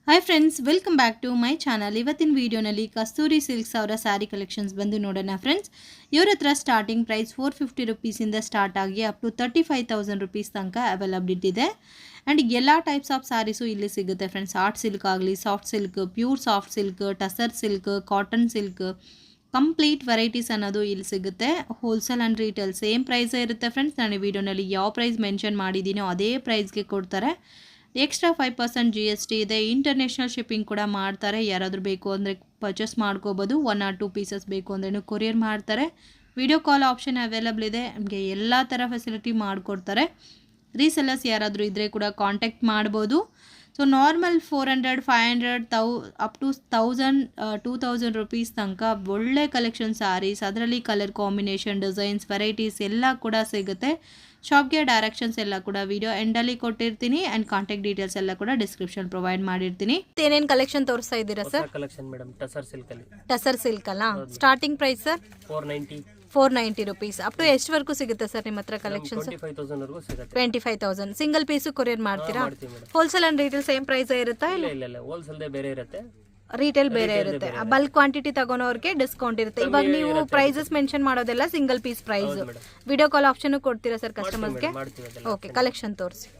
Hi friends, welcome back to my channel. ಇವತ್ತಿನ ವಿಡಿಯೋನಲ್ಲಿ ಕಸ್ತೂರಿ silks ಅವರ ಸ್ಯಾರಿ ಕಲೆಕ್ಷನ್ಸ್ ಬಂದು ನೋಡೋಣ ಫ್ರೆಂಡ್ಸ್. ಇವರ ಹತ್ರ ಸ್ಟಾರ್ಟಿಂಗ್ ಪ್ರೈಸ್ 450 ರುಪೀಸಿಂದ ಸ್ಟಾರ್ಟ್ ಆಗಿ ಅಪ್ ಟು 35,000 ರುಪೀಸ್ ತನಕ ಅವೈಲಬಿಲಿಟಿ ಇದೆ. ಆ್ಯಂಡ್ ಎಲ್ಲ ಟೈಪ್ಸ್ ಆಫ್ ಸ್ಯಾರೀಸು ಇಲ್ಲಿ ಸಿಗುತ್ತೆ ಫ್ರೆಂಡ್ಸ್. ಆರ್ಟ್ ಸಿಲ್ಕ್ ಆಗಲಿ, soft silk, pure soft silk, tussar silk, cotton silk, complete varieties ಅನ್ನೋದು ಇಲ್ಲಿ ಸಿಗುತ್ತೆ. ಹೋಲ್ಸೇಲ್ ಆ್ಯಂಡ್ ರೀಟೇಲ್ ಸೇಮ್ ಪ್ರೈಸೇ ಇರುತ್ತೆ ಫ್ರೆಂಡ್ಸ್. ನಾನು ಈ ವಿಡಿಯೋನಲ್ಲಿ ಯಾವ ಪ್ರೈಸ್ ಮೆನ್ಷನ್ ಮಾಡಿದ್ದೀನೋ ಅದೇ ಪ್ರೈಸ್ಗೆ ಕೊಡ್ತಾರೆ. ಎಕ್ಸ್ಟ್ರಾ 5% GST ಇದೆ. ಇಂಟರ್ನ್ಯಾಷನಲ್ ಶಿಪ್ಪಿಂಗ್ ಕೂಡ ಮಾಡ್ತಾರೆ. ಯಾರಾದರೂ ಬೇಕು ಅಂದರೆ ಪರ್ಚೇಸ್ ಮಾಡ್ಕೋಬೋದು. 1 or 2 ಪೀಸಸ್ ಬೇಕು ಅಂದ್ರೂ ಕೊರಿಯರ್ ಮಾಡ್ತಾರೆ. ವಿಡಿಯೋ ಕಾಲ್ ಆಪ್ಷನ್ ಅವೈಲಬಲ್ ಇದೆ. ನಿಮಗೆ ಎಲ್ಲ ಥರ ಫೆಸಿಲಿಟಿ ಮಾಡಿಕೊಡ್ತಾರೆ. ರೀಸೆಲ್ಲರ್ಸ್ ಯಾರಾದರೂ ಇದ್ದರೆ ಕೂಡ ಕಾಂಟ್ಯಾಕ್ಟ್ ಮಾಡ್ಬೋದು. So normal 400, 500 up to 1000, 2000 rupees ತನಕ ಒಳ್ಳೆ ಕಲೆಕ್ಷನ್ ಸ್ಯಾರೀಸ್, ಅದರಲ್ಲಿ ಕಲರ್ ಕಾಂಬಿನೇಷನ್, ಡಿಸೈನ್ಸ್, ವೆರೈಟೀಸ್ ಎಲ್ಲ ಕೂಡ ಸಿಗುತ್ತೆ. ಶಾಪ್ಗೆ ಡೈರೆಕ್ಷನ್ಸ್ ಎಲ್ಲ ಕೂಡ ವಿಡಿಯೋ ಎಂಡಲ್ಲಿ ಕೊಟ್ಟಿರ್ತೀನಿ. ಆ್ಯಂಡ್ ಕಾಂಟ್ಯಾಕ್ಟ್ ಡೀಟೇಲ್ಸ್ ಎಲ್ಲ ಕೂಡ ಡಿಸ್ಕ್ರಿಪ್ಷನ್ ಪ್ರೊವೈಡ್ ಮಾಡಿರ್ತೀನಿ. ಏನೇನು ಕಲೆಕ್ಷನ್ ತೋರಿಸ್ತಾ ಇದ್ದೀರಾ sir? Collection madam tussar silk ಅಲ್ಲಿ. ಟಸರ್ ಸಿಲ್ಕ್ ಅಲ್ಲ? Starting price sir 490 rupees. Up to ಎಷ್ಟುವರೆಗೂ ಸಿಗುತ್ತೆ ಸರ್ ನಿಮ್ಮ ಹತ್ರ ಕಲೆಕ್ಷನ್ಸ್? 25,000. ಸಿಂಗಲ್ ಪೀಸು ಕೊರಿಯರ್ ಮಾಡ್ತೀರಾ? Wholesale and retail same price ಇರುತ್ತಾ? ಇಲ್ಲ, ಹೋಲ್ಸೇಲ್ ಬೇರೆ ಇರುತ್ತೆ, ರೀಟೇಲ್ ಬೇರೆ ಇರುತ್ತೆ. ಬಲ್ಕ್ ಕ್ವಾಂಟಿಟಿ ತಗೊಳೋರಿಗೆ ಡಿಸ್ಕೌಂಟ್ ಇರುತ್ತೆ. ಇವಾಗ ನೀವು ಪ್ರೈಸಸ್ ಮೆನ್ಷನ್ ಮಾಡೋದೆಲ್ಲ single piece price. Video call option ಕೊಡ್ತೀರಾ ಸರ್ ಕಸ್ಟಮರ್ಸ್ಗೆ? ಓಕೆ, ಕಲೆಕ್ಷನ್ ತೋರಿಸಿ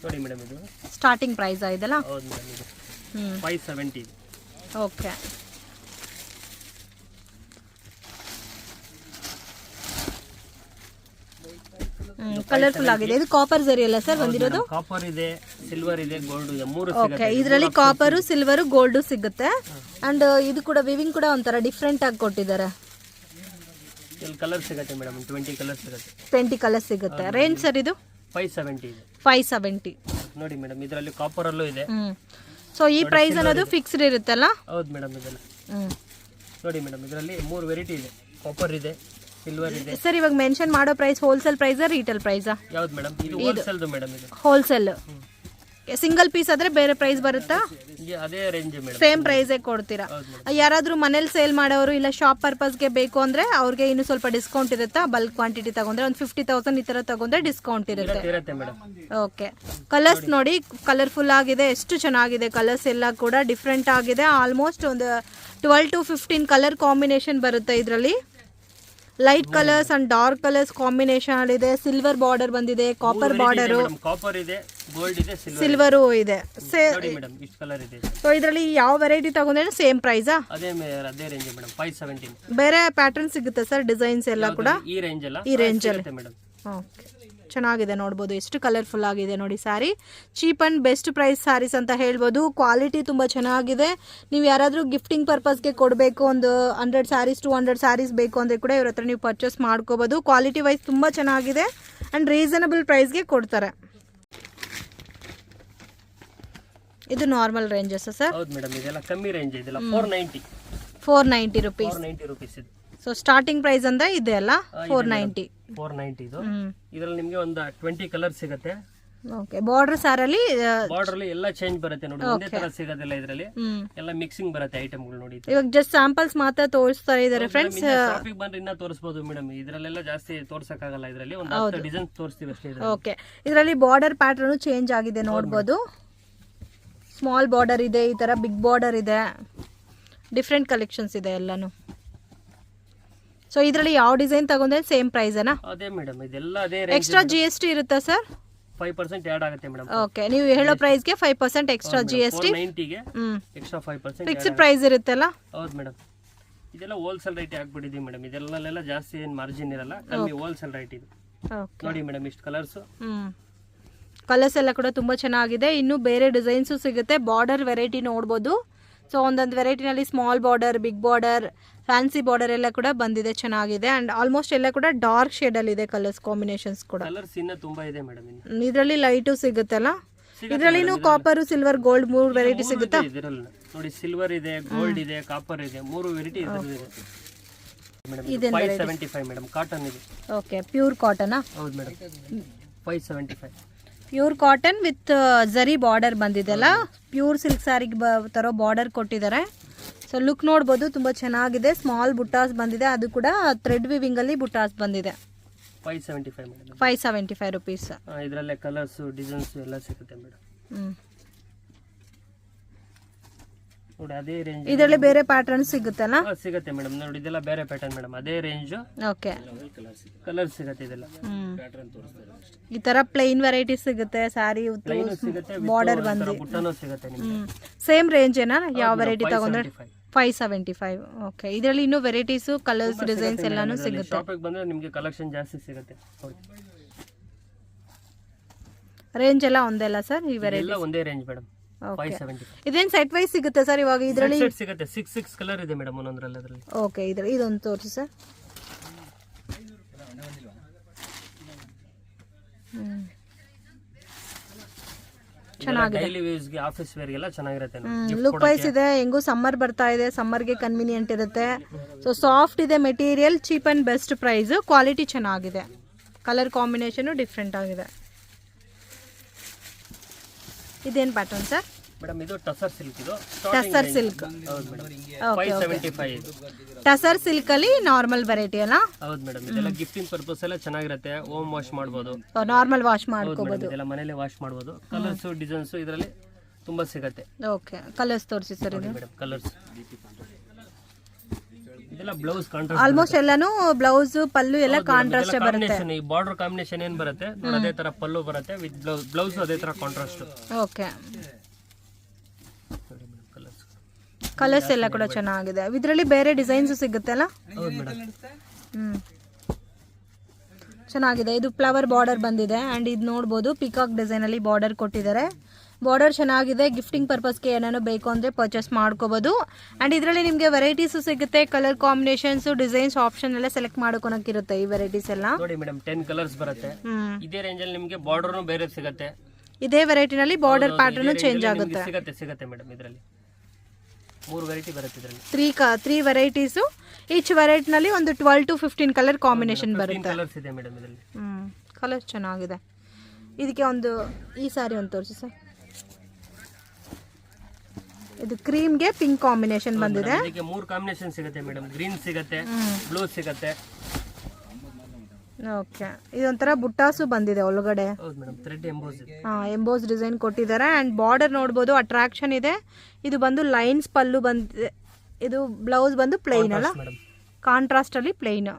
ನೋಡಿ ಮೇಡಮ್. ಇದು ಸ್ಟಾರ್ಟಿಂಗ್ ಪ್ರೈಸ್ ಇದೆಲ್ಲ? 570. ಓಕೆ, ಕಲರ್ಫುಲ್ ಆಗಿದೆ. ಇದು ಕಾಪರ್ ಜರಿ ಅಲ್ಲ ಸರ್ ಬಂದಿರೋದು? ಕಾಪರ್ ಇದೆ, ಸಿಲ್ವರ್ ಇದೆ, ಗೋಲ್ಡ್ ಇದೆ, ಮೂರು ಸಿಗುತ್ತೆ. ಓಕೆ, ಇದರಲ್ಲಿ ಕಾಪರ್, ಸಿಲ್ವರ್, ಗೋಲ್ಡ್ ಸಿಗುತ್ತೆ. ಅಂಡ್ ಇದು ಕೂಡ ವಿವಿಂಗ್ ಕೂಡ ಒಂಥರ ಡಿಫ್ರೆಂಟ್ ಆಗಿ ಕೊಟ್ಟಿದ್ದಾರೆ. ಇಲ್ಲಿ ಕಲರ್ ಸಿಗುತ್ತೆ ಮೇಡಮ್, 20 ಕಲರ್ ಸಿಗುತ್ತೆ. 20 ಕಲರ್ ಸಿಗುತ್ತೆ. ರೇಂಜ್ ಸರ್ ಇದು 570 ಇದೆ. 570 ನೋಡಿ ಮೇಡಮ್, ಇದರಲ್ಲಿ ಕಾಪರ್ ಅಲ್ಲೂ ಇದೆ. ಸೊ ಈ ಪ್ರೈಸ್ ಅನ್ನೋದು ಫಿಕ್ಸ್ಡ್ ಇರುತ್ತಲ್ಲ? ಹೌದು ಮೇಡಮ್. ಇದೆಲ್ಲ ನೋಡಿ ಮೇಡಮ್, ಇದರಲ್ಲಿ 3 ವೆರೈಟಿ ಇದೆ. ಕಾಪರ್ ಇದೆ, ಸಿಲ್ವರ್ ಇದೆ. ಸರ್ ಇವಾಗ ಮೆನ್ಷನ್ ಮಾಡೋ price wholesale price retail price? ಯಾವುದು ಮೇಡಮ್? ಇದು ಹೋಲ್ಸೇಲ್ ಮೇಡಮ್. ಇದು ಹೋಲ್ಸೇಲ್. ಸಿಂಗಲ್ ಪೀಸ್ ಆದ್ರೆ ಬೇರೆ ಪ್ರೈಸ್ ಬರುತ್ತಾ? ಅದೇ ರೇಂಜ್ ಮೇಡಮ್, ಸೇಮ್ ಪ್ರೈಸ್ ಕೊಡ್ತೀರಾ? ಯಾರಾದ್ರೂ ಮನೇಲಿ ಸೇಲ್ ಮಾಡೋರು ಇಲ್ಲ ಶಾಪ್ ಪರ್ಪಸ್ಗೆ ಬೇಕು ಅಂದ್ರೆ ಅವ್ರಿಗೆ ಇನ್ನು ಸ್ವಲ್ಪ ಡಿಸ್ಕೌಂಟ್ ಇರುತ್ತಾ? ಬಲ್ಕ್ ಕ್ವಾಂಟಿಟಿ ತಗೊಂಡ್ರೆ ಒಂದು 50,000 ಈ ತರ ತಗೊಂಡ್ರೆ ಡಿಸ್ಕೌಂಟ್ ಇರುತ್ತೆ ಮೇಡಮ್. ಓಕೆ, ಕಲರ್ಸ್ ನೋಡಿ ಕಲರ್ಫುಲ್ ಆಗಿದೆ. ಎಷ್ಟು ಚೆನ್ನಾಗಿದೆ ಕಲರ್ಸ್ ಎಲ್ಲ ಕೂಡ ಡಿಫ್ರೆಂಟ್ ಆಗಿದೆ. ಆಲ್ಮೋಸ್ಟ್ ಒಂದು 12 to 15 ಕಲರ್ ಕಾಂಬಿನೇಷನ್ ಬರುತ್ತೆ ಇದರಲ್ಲಿ. Light colours and dark colours combination ಇದೆ. ಸಿಲ್ವರ್ ಬಾರ್ಡರ್ ಬಂದಿದೆ, ಕಾಪರ್ ಬಾರ್ಡರ್, ಕಾಪರ್ ಇದೆ, ಗೋಲ್ಡ್ ಇದೆ, ಸಿಲ್ವರ್ ಇದೆ. ನೋಡಿ ಮೇಡಮ್, ಇಷ್ಟು ಕಲರ್ ಇದೆ. ಸೊ ಇದರಲ್ಲಿ ಯಾವ ವೆರೈಟಿ ತಗೊಂಡ್ರೆ ಸೇಮ್ ಪ್ರೈಸ್? ಅದೇ ರೇಂಜ್ ಮೇಡಮ್, 570. ಬೇರೆ ಪ್ಯಾಟರ್ನ್ ಸಿಗುತ್ತೆ ಸರ್? ಡಿಸೈನ್ಸ್ ಎಲ್ಲ ಕೂಡ ಈ ರೇಂಜ್ ಅಲ್ಲಿ ಮೇಡಮ್. ಓಕೆ, ಚೆನ್ನಾಗಿದೆ ನೋಡ್ಬೋದು. ಎಷ್ಟು ಕಲರ್ಫುಲ್ ಆಗಿದೆ ನೋಡಿ sari. Cheap and best price saris ಅಂತ ಹೇಳ್ಬೋದು. ಕ್ವಾಲಿಟಿ ತುಂಬ ಚೆನ್ನಾಗಿದೆ. ನೀವು ಯಾರಾದರೂ ಗಿಫ್ಟಿಂಗ್ ಪರ್ಪಸ್ಗೆ ಕೊಡಬೇಕು, ಒಂದು 100 ಸ್ಯಾರೀಸ್ 200 ಸ್ಯಾರೀಸ್ ಬೇಕು ಅಂದರೆ ಕೂಡ ಇವ್ರ ಹತ್ರ ನೀವು ಪರ್ಚೇಸ್ ಮಾಡ್ಕೋಬೋದು. ಕ್ವಾಲಿಟಿ ವೈಸ್ ತುಂಬ ಚೆನ್ನಾಗಿದೆ ಆ್ಯಂಡ್ ರೀಸನಬಲ್ ಪ್ರೈಸ್ಗೆ ಕೊಡ್ತಾರೆ. ಇದು ನಾರ್ಮಲ್ ರೇಂಜಸ್ ಸರ್? ಹೌದು ಮೇಡಮ್, ಇದೆಲ್ಲ ಕಮ್ಮಿ ರೇಂಜ್. ಇದೆಲ್ಲ 490 ರುಪೀಸ್. ಸೊ ಸ್ಟಾರ್ಟಿಂಗ್ ಪ್ರೈಸ್ ಅಂದ್ರೆ ಇದೆ ಅಲ್ಲ? 490 ಇದು. ಇದರಲ್ಲಿ ನಿಮಗೆ ಒಂದು 20 ಕಲರ್ ಸಿಗುತ್ತೆ. ಓಕೆ, ಬಾರ್ಡರ್ ಸಾರಲ್ಲಿ ಎಲ್ಲ ಚೇಂಜ್ ಬರುತ್ತೆ ನೋಡಿ. ಒಂದೇ ತರ ಸಿಗೋದಿಲ್ಲ, ಇದರಲ್ಲಿ ಎಲ್ಲ ಮಿಕ್ಸಿಂಗ್ ಬರುತ್ತೆ ಐಟಮ್ಗಳು ನೋಡಿ. ಇವಾಗ ಜಸ್ಟ್ ಸ್ಯಾಂಪಲ್ಸ್ ಮಾತ್ರ ತೋರಿಸ್ತಾ ಇದ್ದಾರೆ ಫ್ರೆಂಡ್ಸ್. ಶಾಪಿಗೆ ಬಂದ್ರೆ ಇನ್ನ ತೋರಿಸಬಹುದು ಮೇಡಮ್. ಇದರಲ್ಲೆಲ್ಲ ಜಾಸ್ತಿ ತೋರ್ಸಕ್ ಆಗಲ್ಲ. ಇದರಲ್ಲಿ ಒಂದು 10 ಡಿಸೈನ್ ತೋರಿಸ್ತೀವಿ ಅಷ್ಟೇ. ಓಕೆ, ಇದರಲ್ಲಿ ಬಾರ್ಡರ್ ಪ್ಯಾಟರ್ನ್ ಚೇಂಜ್ ಆಗಿದೆ ನೋಡಬಹುದು. ಸ್ಮಾಲ್ ಬಾರ್ಡರ್ ಇದೆ, ಈ ತರ ಬಿಗ್ ಬಾರ್ಡರ್ ಇದೆ, ಡಿಫ್ರೆಂಟ್ ಕಲೆಕ್ಷನ್ಸ್ ಇದೆ ಎಲ್ಲಾನು. ಸೊ ಇದರಲ್ಲಿ ಯಾವ ಡಿಸೈನ್ ತಗೊಂಡ್ರೆ ಸೇಮ್ ಪ್ರೈಸ್ ಅಣ್ಣ? ಅದೇ ಮೇಡಮ್, ಇದೆಲ್ಲ ಅದೇ. ಎಕ್ಸ್ಟ್ರಾ GST ಇರುತ್ತಾ ಸರ್? 5% ಆಡ್ ಆಗುತ್ತೆ ಮೇಡಮ್. ಓಕೆ, ನೀವು ಹೇಳೋ ಪ್ರೈಸ್ ಗೆ 5% ಎಕ್ಸ್ಟ್ರಾ GST. 490 ಗೆ ಎಕ್ಸ್ಟ್ರಾ 5% ಫಿಕ್ಸ್ಡ್ ಪ್ರೈಸ್ ಇರುತ್ತಲ್ಲ? ಹೌದು ಮೇಡಮ್. ಇದೆಲ್ಲ ಹೋಲ್ಸೇಲ್ ರೇಟ್ ಹಾಕ್ಬಿಟ್ಟಿದೀವಿ ಮೇಡಮ್. ಇದೆಲ್ಲ ಜಾಸ್ತಿ ಏನು ಮಾರ್ಜಿನ್ ಇರಲ್ಲ, ಕಮ್ಮಿ ಹೋಲ್ಸೇಲ್ ರೇಟ್ ಇದು. ನೋಡಿ ಮೇಡಮ್, ಇಷ್ಟು ಕಲರ್ಸ್. ಕಲರ್ಸ್ ಎಲ್ಲ ಕೂಡ ತುಂಬಾ ಚೆನ್ನಾಗಿದೆ. ಇನ್ನು ಬೇರೆ ಡಿಸೈನ್ಸ್ ಸಿಗುತ್ತೆ. ಬಾರ್ಡರ್ ವೆರೈಟಿ ನೋಡ್ಬೋದು. ಸೊ ಒಂದೊಂದು ವೆರೈಟಿನಲ್ಲಿ small border, big border, fancy border ಎಲ್ಲ ಕೂಡ ಬಂದಿದೆ, ಚೆನ್ನಾಗಿದೆ. ಅಂಡ್ ಆಲ್ಮೋಸ್ಟ್ ಎಲ್ಲ ಕೂಡ ಡಾರ್ಕ್ ಶೇಡ್ ಅಲ್ಲಿ ಇದೆ ಕಲರ್ಸ್ ಕಾಂಬಿನೇಷನ್ಸ್ ಕೂಡ. ಕಲರ್ಸ್ ಇನ್ನ ತುಂಬಾ ಇದೆ ಮೇಡಮ್. ಇದರಲ್ಲಿ ಲೈಟು ಸಿಗುತ್ತಲ್ಲ? ಇದರಲ್ಲಿನೂ ಕಾಪರ್, ಸಿಲ್ವರ್, ಗೋಲ್ಡ್ 3 ವೆರೈಟಿ ಸಿಗುತ್ತಾ? ನೋಡಿ, ಸಿಲ್ವರ್ ಇದೆ, ಗೋಲ್ಡ್ ಇದೆ, ಕಾಪರ್ ಇದೆ, 3 ವೆರೈಟಿ ಇದೆ ಮೇಡಮ್. ಇದು 575 ಮೇಡಮ್. ಕಾಟನ್ ಇದೆ. Okay, pure cotton? ಹೌದು ಮೇಡಮ್, 575. ಪ್ಯೂರ್ ಕಾಟನ್ ವಿತ್ ಜರಿ ಬಾರ್ಡರ್ ಬಂದಿದೆ ಅಲ್ಲ? ಪ್ಯೂರ್ ಸಿಲ್ಕ್ ಸ್ಯಾರಿಗೆ ತರೋ ಬಾರ್ಡರ್ ಕೊಟ್ಟಿದ್ದಾರೆ. ಸೊ ಲುಕ್ ನೋಡ್ಬೋದು, ತುಂಬಾ ಚೆನ್ನಾಗಿದೆ. ಸ್ಮಾಲ್ ಬುಟ್ಟಾಸ್ ಬಂದಿದೆ, ಅದು ಕೂಡ ಥ್ರೆಡ್ ವಿವಿಂಗ್ ಅಲ್ಲಿ ಬುಟ್ಟಾಸ್ ಬಂದಿದೆ. 575 ರುಪೀಸ್. ಇದರಲ್ಲೇ ಕಲರ್ಸ್, ಡಿಸೈನ್ಸ್ ಎಲ್ಲ ಸಿಗುತ್ತೆ ಮೇಡಮ್. ನೋಡಿ ಅದೇ ರೇಂಜ್ ಇದರಲ್ಲಿ ಬೇರೆ ಪ್ಯಾಟರ್ನ್ ಸಿಗುತ್ತಲ್ಲ? ಸಿಗುತ್ತೆ ಮೇಡಮ್. ನೋಡಿ ಇದೆಲ್ಲ ಬೇರೆ ಪ್ಯಾಟರ್ನ್ ಮೇಡಮ್, ಅದೇ ರೇಂಜ್. ಓಕೆ, ಕಲರ್ ಸಿಗುತ್ತೆ ಇದೆಲ್ಲ. ಈ ತರ ಪ್ಲೈನ್ ವೆರೈಟಿ ಸಿಗುತ್ತೆ, ಸಾರಿ ಸಿಗುತ್ತೆ, ಬಾರ್ಡರ್ ಬಂದು ಬುಟ್ಟನೂ ಸಿಗುತ್ತೆ ನಿಮಗೆ. ಸೇಮ್ ರೇಂಜ್ ಏನಾ? ಯಾವ ವೆರೈಟಿ ತಗೊಂಡ್ರೆ 575. ಓಕೆ, ಇದರಲ್ಲಿ ಇನ್ನೂ ವೆರೈಟೀಸ್, ಕಲರ್ಸ್, ಡಿಸೈನ್ಸ್ ಎಲ್ಲಾನು ಸಿಗುತ್ತೆ. ಶಾಪಿಗೆ ಬಂದ್ರೆ ನಿಮಗೆ ಕಲೆಕ್ಷನ್ ಜಾಸ್ತಿ ಸಿಗುತ್ತೆ. ರೇಂಜ್ ಎಲ್ಲ ಒಂದೇ ಸರ್? ಈ ವೆರೈಟಿ ಎಲ್ಲ ಒಂದೇ ರೇಂಜ್ ಮೇಡಮ್, 575. ಇದೇನ್ ಸೆಟ್ ವೈಸ್ ಸಿಗುತ್ತೆ ಸರ್? ಇವಾಗ ಇದರಲ್ಲಿ ಸಿಗುತ್ತೆ 6 ಕಲರ್ ಇದೆ ಮೇಡಮ್ ಒಂದೊಂದರಲ್ಲಿ. ಅದರಲ್ಲಿ ಓಕೆ, ಇದೊಂದು ತೋರಿಸಿ ಸರ್. ಚೆನ್ನಾಗಿದೆ, ಡೈಲಿ ಯೂಸ್ ಗೆ, ಆಫೀಸ್ ವೇರ್ ಗೆಲ್ಲ ಚೆನ್ನಾಗಿರುತ್ತೆ. ಲುಕ್ ವೈಸ್ ಇದೆ. ಹೆಂಗೂ ಸಮ್ಮರ್ ಬರ್ತಾ ಇದೆ, ಸಮ್ಮರ್ಗೆ ಕನ್ವೀನಿಯಂಟ್ ಇರುತ್ತೆ. ಸೊ ಸಾಫ್ಟ್ ಇದೆ material, cheap and best price, quality ಚೆನ್ನಾಗಿದೆ, ಕಲರ್ ಕಾಂಬಿನೇಷನ್ ಡಿಫ್ರೆಂಟ್ ಆಗಿದೆ. ಇದೇನ್ ಪ್ಯಾಟರ್ನ್ ಸರ್? ಮೇಡಮ್ ಇದು ಟಸರ್ ಸಿಲ್ಕ್. ಇದು ಟಸರ್ ಸಿಲ್ಕ್. ಹೌದು ಮೇಡಮ್, 575. ಟಸರ್ ಸಿಲ್ಕ್ ಅಲ್ಲಿ ನಾರ್ಮಲ್ ವೆರೈಟಿ ಅಲ್ಲ? ಹೌದು ಮೇಡಮ್, ಇದೆಲ್ಲ ಗಿಫ್ಟಿಂಗ್ ಪರ್ಪಸ್ ಎಲ್ಲ ಚೆನ್ನಾಗಿರುತ್ತೆ. ಹೋಮ್ ವಾಶ್ ಮಾಡಬಹುದು, ನಾರ್ಮಲ್ ವಾಶ್ ಮಾಡ್ಕೋಬಹುದು, ಇದೆಲ್ಲ ಮನೆಯಲ್ಲೇ ವಾಶ್ ಮಾಡಬಹುದು. ಕಲರ್ಸ್, ಡಿಸೈನ್ಸ್ ಇದರಲ್ಲಿ ತುಂಬಾ ಸಿಗುತ್ತೆ. ಓಕೆ, ಕಲರ್ಸ್ ತೋರಿಸಿ ಸರ್. ಇದು ಮೇಡಮ್ ಕಲರ್ಸ್, ಇದೆಲ್ಲ ಬ್ಲೌಸ್ ಕಾಂಟ್ರಾಸ್ಟ್. ಆಲ್ಮೋಸ್ಟ್ ಎಲ್ಲಾನು ಬ್ಲೌಸ್, ಪಲ್ಲು ಎಲ್ಲ ಕಾಂಟ್ರಾಸ್ಟ್ ಬರುತ್ತೆ. ಈ ಬಾರ್ಡರ್ ಕಾಂಬಿನೇಷನ್ ಏನ್ ಬರುತ್ತೆ ಅದೇ ತರ ಪಲ್ಲು ಬರುತ್ತೆ, ವಿತ್ ಬ್ಲೌಸ್ ಅದೇ ತರ ಕಾಂಟ್ರಾಸ್ಟ್. ಓಕೆ, ಕಲರ್ಸ್ ಎಲ್ಲ ಕೂಡ ಚೆನ್ನಾಗಿದೆ. ಇದರಲ್ಲಿ ಬೇರೆ ಡಿಸೈನ್ಸ್ ಸಿಗುತ್ತೆ ಅಲ್ಲ? ಹೌದು ಮೇಡಮ್. ಚೆನ್ನಾಗಿದೆ. ಇದು ಫ್ಲವರ್ ಬಾರ್ಡರ್ ಬಂದಿದೆ ಅಂಡ್ ಇದು ನೋಡ್ಬೋದು ಪಿಕಾಕ್ ಡಿಸೈನ್ ಅಲ್ಲಿ ಬಾರ್ಡರ್ ಕೊಟ್ಟಿದ್ದಾರೆ. ಬಾರ್ಡರ್ ಚೆನ್ನಾಗಿದೆ. ಗಿಫ್ಟಿಂಗ್ ಪರ್ಪಸ್ಗೆ ಏನೇನೋ ಬೇಕು ಅಂದರೆ ಪರ್ಚೇಸ್ ಮಾಡ್ಕೋಬೋದು. ಆ್ಯಂಡ್ ಇದರಲ್ಲಿ ನಿಮಗೆ ವೆರೈಟೀಸು ಸಿಗುತ್ತೆ, ಕಲರ್ ಕಾಂಬಿನೇಷನ್ಸು, ಡಿಸೈನ್ಸ್ ಆಪ್ಷನ್ ಎಲ್ಲ ಸೆಲೆಕ್ಟ್ ಮಾಡ್ಕೊಳಕ್ಕಿರುತ್ತೆ ಈ ವೆರೈಟೀಸ್ ಎಲ್ಲ. ನೋಡಿ ಮೇಡಮ್ 10 ಕಲರ್ಸ್ ಬರುತ್ತೆ. ಇದೇ ರೇಂಜಲ್ಲಿ ನಿಮಗೆ ಬಾರ್ಡರ್ನು ಬೇರೆ ಸಿಗುತ್ತೆ. ಇದೇ ವೆರೈಟಿನಲ್ಲಿ ಬಾರ್ಡರ್ ಪ್ಯಾಟರ್ನ್ ಚೇಂಜ್ ಆಗುತ್ತೆ. ಸಿಗುತ್ತೆ ಮೇಡಮ್. ಇದರಲ್ಲಿ 3 ವೆರೈಟಿ ಬರುತ್ತೆ. ಇದರಲ್ಲಿ 3 ವೆರೈಟೀಸು. ಈಚ್ ವೆರೈಟಿನಲ್ಲಿ ಒಂದು 12 to 15 ಕಲರ್ ಕಾಂಬಿನೇಷನ್ ಬರುತ್ತೆ. ಕಲರ್ಸ್ ಇದೆ ಮೇಡಮ್ ಇದರಲ್ಲಿ. ಕಲರ್ ಚೆನ್ನಾಗಿದೆ. ಇದಕ್ಕೆ ಒಂದು ಈ ಸಾರಿ ಒಂದು ತೋರಿಸಿ ಸರ್. ಇದು ಕ್ರೀಮ್ಗೆ ಪಿಂಕ್ ಕಾಂಬಿನೇಷನ್ ಬಂದಿದೆ. ಇದಕ್ಕೆ 3 ಕಾಂಬಿನೇಷನ್ ಸಿಗುತ್ತೆ ಮೇಡಮ್. ಗ್ರೀನ್ ಸಿಗುತ್ತೆ, ಬ್ಲೂ ಸಿಗುತ್ತೆ. ಓಕೆ, ಇದೊಂಥರ ಬುಟ್ಟಾಸು ಬಂದಿದೆ ಒಳಗಡೆ. ಹೌದು ಮೇಡಮ್, ಥ್ರೆಡ್ ಎಂಬೋಸ್ ಇದೆ. ಎಂಬೋಸ್ ಡಿಸೈನ್ ಕೊಟ್ಟಿದ್ದಾರೆ. ಆ್ಯಂಡ್ ಬಾರ್ಡರ್ ನೋಡ್ಬೋದು, ಅಟ್ರಾಕ್ಷನ್ ಇದೆ. ಇದು ಬಂದು ಲೈನ್ಸ್ ಪಲ್ಲು ಬಂದಿದೆ. ಇದು ಬ್ಲೌಸ್ ಬಂದು ಪ್ಲೈನ್ ಅಲ್ಲ, ಕಾಂಟ್ರಾಸ್ಟ್ ಅಲ್ಲಿ ಪ್ಲೈನ್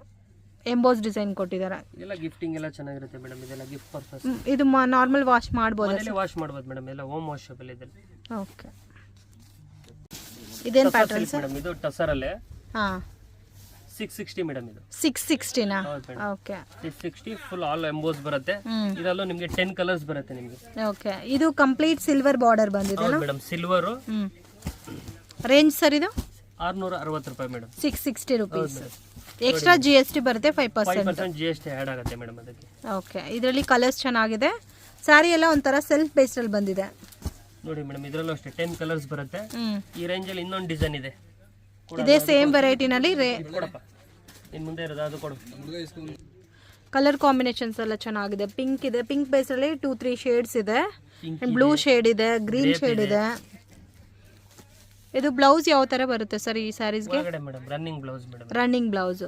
ಎಂಬೋಸ್ ಡಿಸೈನ್ ಕೊಟ್ಟಿದ್ದಾರೆ. ಇದೆಲ್ಲ ಗಿಫ್ಟಿಂಗ್ ಎಲ್ಲ ಚೆನ್ನಾಗಿರುತ್ತೆ ಮೇಡಮ್. ಇದೆಲ್ಲ ಗಿಫ್ಟ್ ಪರ್ಪಸ್. ಇದು ನಾರ್ಮಲ್ ವಾಶ್ ಮಾಡ್ಬೋದು, ಮನೆಯಲ್ಲಿ ವಾಶ್ ಮಾಡಬಹುದು ಮೇಡಮ್. ಎಲ್ಲ ಹೋಮ್ ವಾಷಬಲ್ ಇದೆ. ಓಕೆ, ಇದೇನ್ ಪ್ಯಾಟರ್ನ್ ಸರ್? ಮೇಡಮ್ ಇದು ಟಸರ್ ಅಲ್ಲೇ. ಹಾ, 660 ಮೇಡಮ್. ಇದು 660 ನಾ? ಓಕೆ, 660 ಫುಲ್ ಆಲ್ ಎಂಬೋಸ್ ಬರುತ್ತೆ. ಇದರಲ್ಲೂ ನಿಮಗೆ 10 ಕಲರ್ಸ್ ಬರುತ್ತೆ ನಿಮಗೆ. ಓಕೆ, ಇದು ಕಂಪ್ಲೀಟ್ ಸಿಲ್ವರ್ ಬಾರ್ಡರ್ ಬಂದಿದೆ ಅಲ್ಲ ಮೇಡಮ್? ಸಿಲ್ವರ್. ರೇಂಜ್ ಸರ್ ಇದು 660 ರೂಪಾಯಿ ಮೇಡಮ್. 660 ರೂಪೀಸ್. ಎಕ್ಸ್ಟ್ರಾ GST ಬರುತ್ತೆ 5%. GST ಆಡ್ ಆಗುತ್ತೆ ಮೇಡಮ್ ಅದಕ್ಕೆ. ಓಕೆ, ಇದರಲ್ಲಿ ಕಲರ್ಸ್ ಚೆನ್ನಾಗಿದೆ. ಸ್ಯಾರಿ ಎಲ್ಲ ಒಂಥರ ಸೆಲ್ಫ್ ಬೇಸ್ಡ್ ಅಲ್ಲಿ ಬಂದಿದೆ. ನೋಡಿ ಮೇಡಮ್, ಇದರಲ್ಲೂ ಅಷ್ಟೇ 10 ಕಲರ್ಸ್ ಬರುತ್ತೆ. ಈ ರೇಂಜ್ ಅಲ್ಲಿ ಇನ್ನೊಂದು ಡಿಸೈನ್ ಇದೆ. ಇದೇ ಸೇಮ್ ವೆರೈಟಿನಲ್ಲಿ ಕೊಡಪ್ಪ, ಇನ್ನು ಮುಂದೆ ಇರೋದು ಅದು ಕೊಡು. ಕಲರ್ ಕಾಂಬಿನೇಷನ್ಸ್ ಎಲ್ಲ ಚೆನ್ನಾಗಿದೆ. ಪಿಂಕ್ ಇದೆ, ಪಿಂಕ್ ಬೇಸ್ ಅಲ್ಲಿ 2-3 ಶೇಡ್ಸ್ ಇದೆ. ಬ್ಲೂ ಶೇಡ್ ಇದೆ, ಗ್ರೀನ್ ಶೇಡ್ ಇದೆ. ಇದು ಬ್ಲೌಸ್ ಯಾವ ತರ ಬರುತ್ತೆ ಸರ್ ಈ ಸ್ಯಾರೀಸ್ಗೆ? Madam running blouse madam. Running blouse.